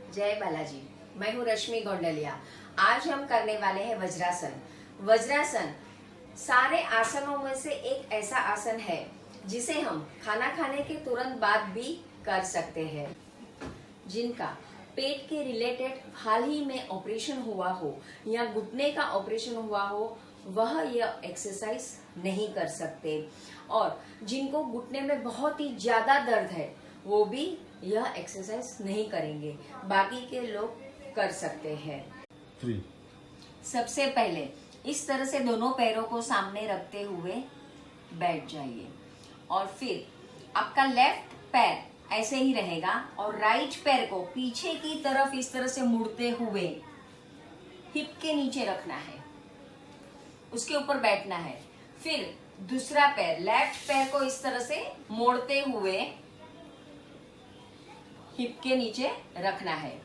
जय बालाजी। मैं हूँ रश्मि गोंडलिया। आज हम करने वाले हैं वज्रासन। वज्रासन सारे आसनों में से एक ऐसा आसन है जिसे हम खाना खाने के तुरंत बाद भी कर सकते हैं। जिनका पेट के रिलेटेड हाल ही में ऑपरेशन हुआ हो या घुटने का ऑपरेशन हुआ हो, वह यह एक्सरसाइज नहीं कर सकते, और जिनको घुटने में बहुत ही ज्यादा दर्द है वो भी यह एक्सरसाइज नहीं करेंगे, बाकी के लोग कर सकते हैं। सबसे पहले इस तरह से दोनों पैरों को सामने रखते हुए बैठ जाइए, और फिर आपका लेफ्ट पैर ऐसे ही रहेगा और राइट पैर को पीछे की तरफ इस तरह से मुड़ते हुए हिप के नीचे रखना है, उसके ऊपर बैठना है। फिर दूसरा पैर, लेफ्ट पैर को इस तरह से मोड़ते हुए हिप के नीचे रखना है,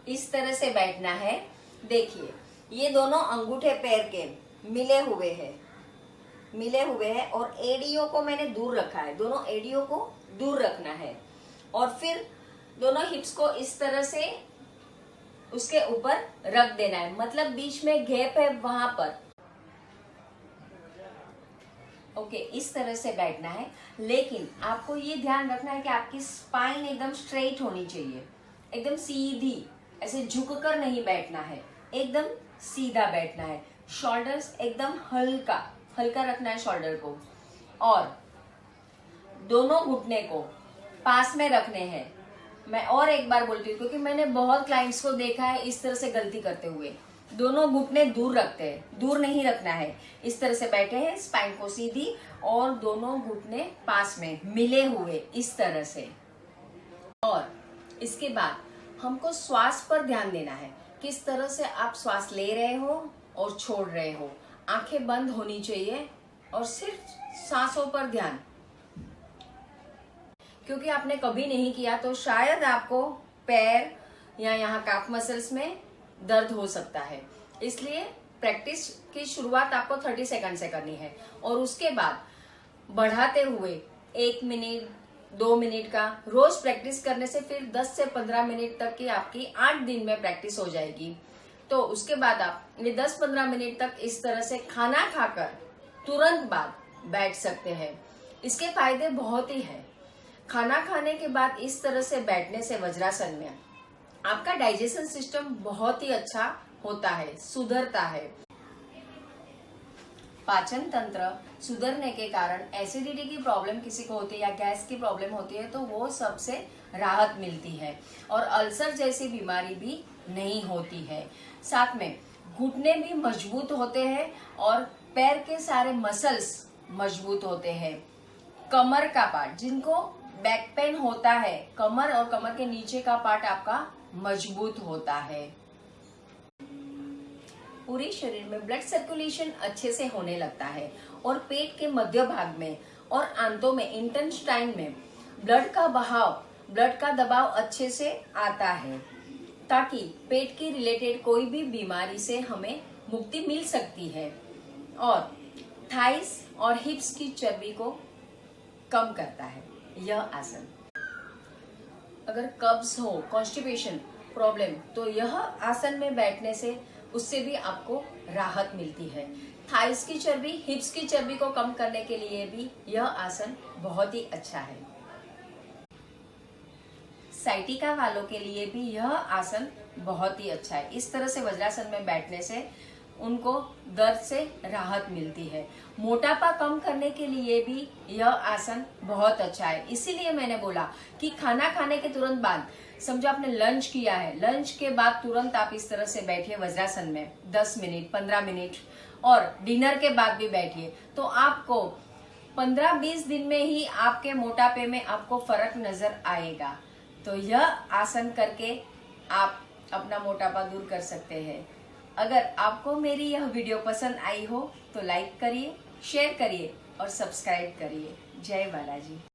इस तरह से बैठना है। देखिए, ये दोनों अंगूठे पैर के मिले हुए हैं और एड़ियों को मैंने दूर रखा है, दोनों एड़ियों को दूर रखना है, और फिर दोनों हिप्स को इस तरह से उसके ऊपर रख देना है, मतलब बीच में गैप है वहां पर। ओके, इस तरह से बैठना है। लेकिन आपको ये ध्यान रखना है कि आपकी स्पाइन एकदम स्ट्रेट होनी चाहिए, एकदम सीधी, ऐसे झुककर नहीं बैठना है, एकदम सीधा बैठना है। शोल्डर्स एकदम हल्का हल्का रखना है शोल्डर को, और दोनों घुटने को पास में रखने हैं। मैं और एक बार बोलती हूँ क्योंकि मैंने बहुत क्लाइंट्स को देखा है इस तरह से गलती करते हुए। दोनों घुटने दूर रखते हैं, दूर नहीं रखना है। इस तरह से बैठे हैं, स्पाइन को सीधी, और दोनों घुटने पास में मिले हुए इस तरह से। और इसके बाद हमको श्वास पर ध्यान देना है, किस तरह से आप श्वास ले रहे हो और छोड़ रहे हो। आंखें बंद होनी चाहिए और सिर्फ सांसों पर ध्यान। क्योंकि आपने कभी नहीं किया तो शायद आपको पैर या यहाँ काफ मसल्स में दर्द हो सकता है। इसलिए प्रैक्टिस की शुरुआत आपको 30 सेकंड से करनी है, और उसके बाद बढ़ाते हुए 1 मिनट 2 मिनट का रोज प्रैक्टिस करने से फिर 10 से 15 मिनट तक की आपकी 8 दिन में प्रैक्टिस हो जाएगी। तो उसके बाद आप ये 10-15 मिनट तक इस तरह से खाना खाकर तुरंत बाद बैठ सकते हैं। इसके फायदे बहुत ही हैं। खाना खाने के बाद इस तरह से बैठने से वज्रासन में आपका डाइजेशन सिस्टम बहुत ही अच्छा होता है, सुधरता है। पाचन तंत्र सुधरने के कारण एसिडिटी की प्रॉब्लम किसी को होती है या गैस की प्रॉब्लम होती है तो वो सबसे राहत मिलती है, और अल्सर जैसी बीमारी भी नहीं होती है। साथ में घुटने भी मजबूत होते हैं और पैर के सारे मसल्स मजबूत होते हैं। कमर का पार्ट, जिनको बैक पेन होता है, कमर और कमर के नीचे का पार्ट आपका मजबूत होता है। पूरे शरीर में ब्लड सर्कुलेशन अच्छे से होने लगता है, और पेट के मध्य भाग में और आंतों में, इंटेस्टाइन में ब्लड का दबाव अच्छे से आता है, ताकि पेट के रिलेटेड कोई भी बीमारी से हमें मुक्ति मिल सकती है। और थाइस और हिप्स की चर्बी को कम करता है यह आसन। अगर कब्ज हो, कॉन्स्टिपेशन प्रॉब्लम, तो यह आसन में बैठने से उससे भी आपको राहत मिलती है। थाइस की चर्बी, हिप्स की चर्बी को कम करने के लिए भी यह आसन बहुत ही अच्छा है। साइटिका वालों के लिए भी यह आसन बहुत ही अच्छा है। इस तरह से वज्रासन में बैठने से उनको दर्द से राहत मिलती है। मोटापा कम करने के लिए भी यह आसन बहुत अच्छा है। इसीलिए मैंने बोला कि खाना खाने के तुरंत बाद, समझो आपने लंच किया है, लंच के बाद तुरंत आप इस तरह से बैठिए वज्रासन में 10 मिनट 15 मिनट, और डिनर के बाद भी बैठिए, तो आपको 15-20 दिन में ही आपके मोटापे में आपको फर्क नजर आएगा। तो यह आसन करके आप अपना मोटापा दूर कर सकते हैं। अगर आपको मेरी यह वीडियो पसंद आई हो तो लाइक करिए, शेयर करिए और सब्सक्राइब करिए। जय बालाजी।